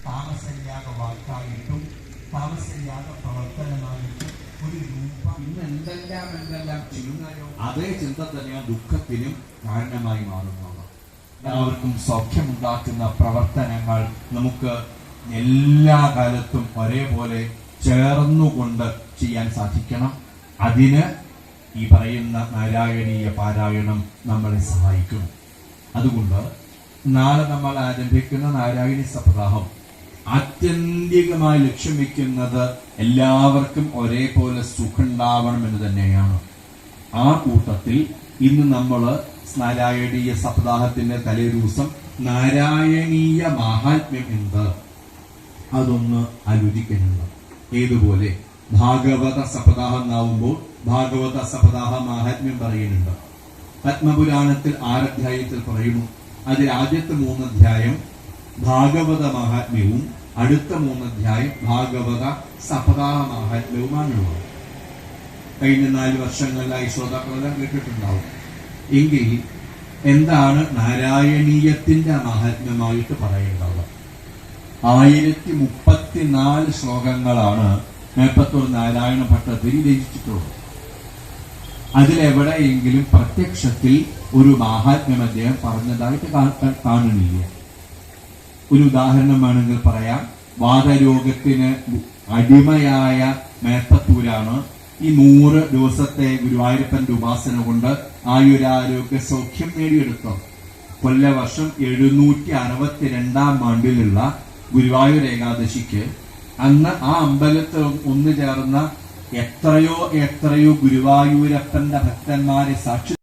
താമസയാഗ വാക്കായിട്ടും താമസയാഗ പ്രവർത്തനമായിട്ടും ഒരു രൂപം ഇന്ന് എന്തെല്ലാം ചെയ്യുന്നതോ അതേ ചിന്ത തന്നെയാണ് ദുഃഖത്തിനും കാരണമായി മാറുന്നത്. എല്ലാവർക്കും സൗഖ്യമുണ്ടാക്കുന്ന പ്രവർത്തനങ്ങൾ നമുക്ക് എല്ലാ കാലത്തും ഒരേപോലെ ചേർന്നുകൊണ്ട് ചെയ്യാൻ സാധിക്കണം. അതിന് ഈ പറയുന്ന നാരായണീയ പാരായണം നമ്മളെ സഹായിക്കും. അതുകൊണ്ട് നാളെ നമ്മൾ ആരംഭിക്കുന്ന നാരായണീയ സപ്താഹം ആത്യന്തികമായി ലക്ഷ്യം വെക്കുന്നത് എല്ലാവർക്കും ഒരേപോലെ സുഖമുണ്ടാവണം എന്ന് തന്നെയാണ്. ആ കൂട്ടത്തിൽ ഇന്ന് നമ്മൾ നാരായണീയ സപ്താഹത്തിന്റെ തലേ ദിവസം നാരായണീയ മാഹാത്മ്യം എന്ത് അതൊന്ന് ആലോചിക്കുന്നുണ്ട്. ഏതുപോലെ ഭാഗവത സപ്താഹം എന്നാവുമ്പോൾ ഭാഗവത സപ്താഹ മാഹാത്മ്യം പറയുന്നുണ്ട്. പത്മപുരാണത്തിൽ 6 അധ്യായത്തിൽ പറയുന്നു. അതിൽ ആദ്യത്തെ 3 അധ്യായം ഭാഗവത മാഹാത്മ്യവും അടുത്ത 3 അധ്യായം ഭാഗവത സപ്താഹ മാഹാത്മ്യവുമാണുള്ളത്. കഴിഞ്ഞ 4 വർഷങ്ങളിലായി ശ്രോതാക്കളെല്ലാം കേട്ടിട്ടുണ്ടാവും. എങ്കിൽ എന്താണ് നാരായണീയത്തിന്റെ മാഹാത്മ്യമായിട്ട് പറയേണ്ടത്? 1034 ശ്ലോകങ്ങളാണ് മേപ്പത്തൂർ നാരായണ ഭട്ടതിരി രചിച്ചിട്ടുള്ളത്. അതിലെവിടെയെങ്കിലും പ്രത്യക്ഷത്തിൽ ഒരു മാഹാത്മ്യം അദ്ദേഹം പറഞ്ഞതായിട്ട് കാണുന്നില്ല. ഒരു ഉദാഹരണം വേണമെങ്കിൽ പറയാം. വാതരോഗത്തിന് അടിമയായ മേപ്പത്തൂരാണ് ഈ 100 ദിവസത്തെ ഗുരുവായൂരപ്പന്റെ ഉപാസന കൊണ്ട് ആയുരാരോഗ്യ സൗഖ്യം നേടിയെടുത്തത്. കൊല്ലവർഷം 762 ആണ്ടിലുള്ള ഗുരുവായൂർ ഏകാദശിക്ക് അന്ന് ആ അമ്പലത്തിൽ ഒന്നു ചേർന്ന എത്രയോ ഗുരുവായൂരപ്പന്റെ ഭക്തന്മാരെ സാക്ഷി